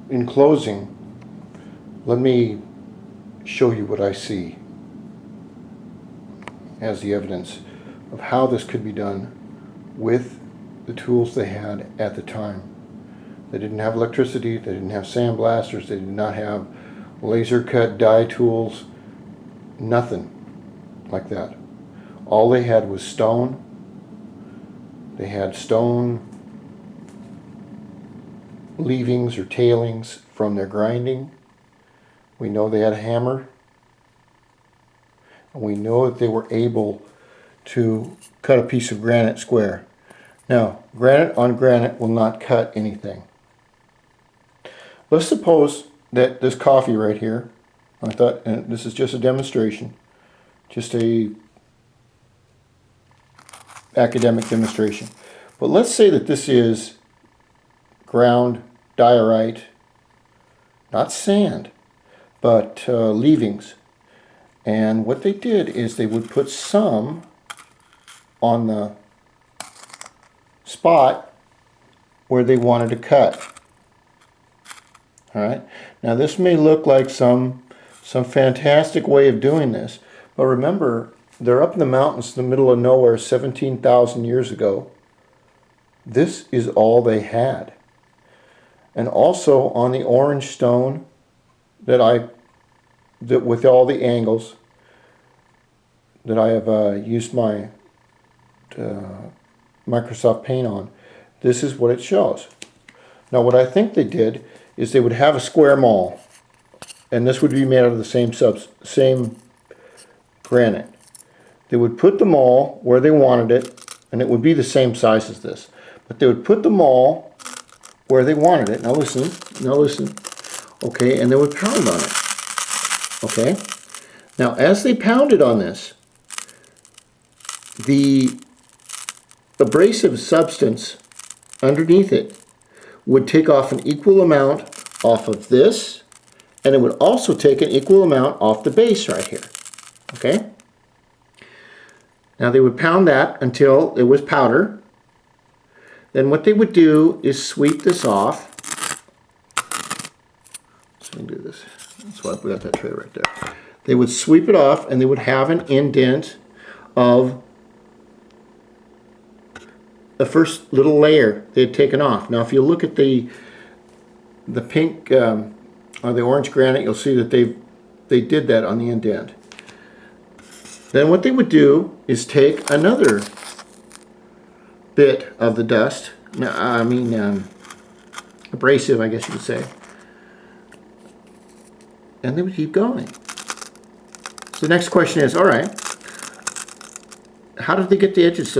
in closing, let me show you what I see as the evidence of how this could be done with the tools they had at the time. They didn't have electricity, they didn't have sandblasters, they did not have laser cut die tools, nothing like that. All they had was stone. They had stone leavings or tailings from their grinding. We know they had a hammer. And we know that they were able to cut a piece of granite square. Now, granite on granite will not cut anything. Let's suppose that this coffee right here, I thought, and this is just a demonstration, just a academic demonstration. But let's say that this is ground diorite, not sand, but leavings. And what they did is they would put some on the spot where they wanted to cut. All right. Now this may look like some fantastic way of doing this, but remember, they're up in the mountains in the middle of nowhere 17,000 years ago. This is all they had. And also on the orange stone that with all the angles that I have used my Microsoft Paint on, this is what it shows. Now what I think they did is they would have a square maul, and this would be made out of the same granite. They would put the maul where they wanted it, and it would be the same size as this, but they would put the maul where they wanted it. Now listen, okay, and they would pound on it, okay? Now as they pounded on this, the abrasive substance underneath it would take off an equal amount off of this, and it would also take an equal amount off the base right here, okay? Now they would pound that until it was powder. Then what they would do is sweep this off. So let me do this. That's why we got that tray right there. They would sweep it off, and they would have an indent of the first little layer they had taken off. Now if you look at the pink or the orange granite, you'll see that they did that on the indent. Then what they would do is take another bit of the dust, abrasive, I guess you could say, and they would keep going. So the next question is, all right, how did they get the edges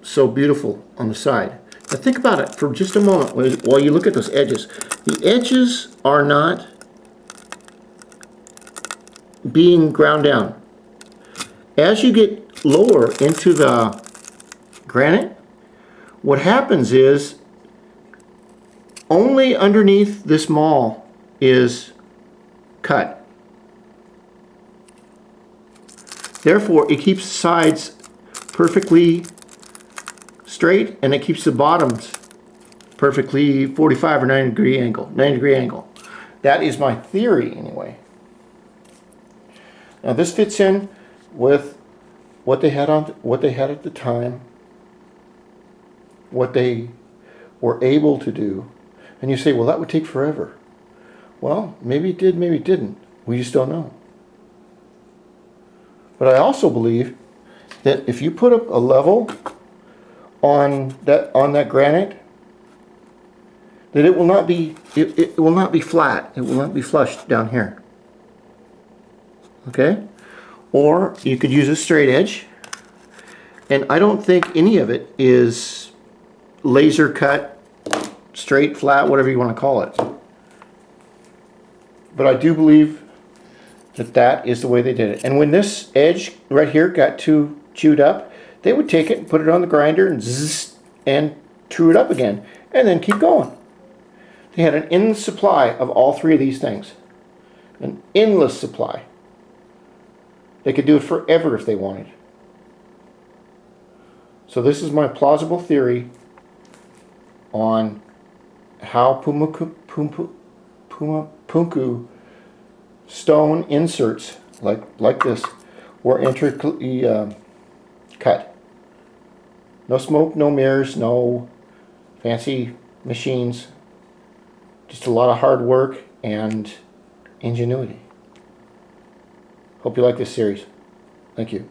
so beautiful on the side? Now think about it for just a moment while you look at those edges. The edges are not being ground down. As you get lower into the granite, what happens is only underneath this maul is cut. Therefore, it keeps the sides perfectly straight, and it keeps the bottoms perfectly 45 or 90 degree angle. That is my theory anyway. Now this fits in with what they had at the time, what they were able to do. And you say, well, that would take forever. Well, maybe it did, maybe it didn't. We just don't know. But I also believe that if you put up a level on that granite, that it will not be flat. It will not be flush down here. Okay? Or you could use a straight edge, and I don't think any of it is laser cut, straight, flat, whatever you want to call it. But I do believe that is the way they did it. And when this edge right here got too chewed up, they would take it and put it on the grinder and zzz, and true it up again, and then keep going. They had an endless supply of all three of these things. An endless supply. They could do it forever if they wanted. So this is my plausible theory on how Puma Puma Punku stone inserts like this were intricately cut. No smoke, no mirrors, no fancy machines. Just a lot of hard work and ingenuity. Hope you like this series. Thank you.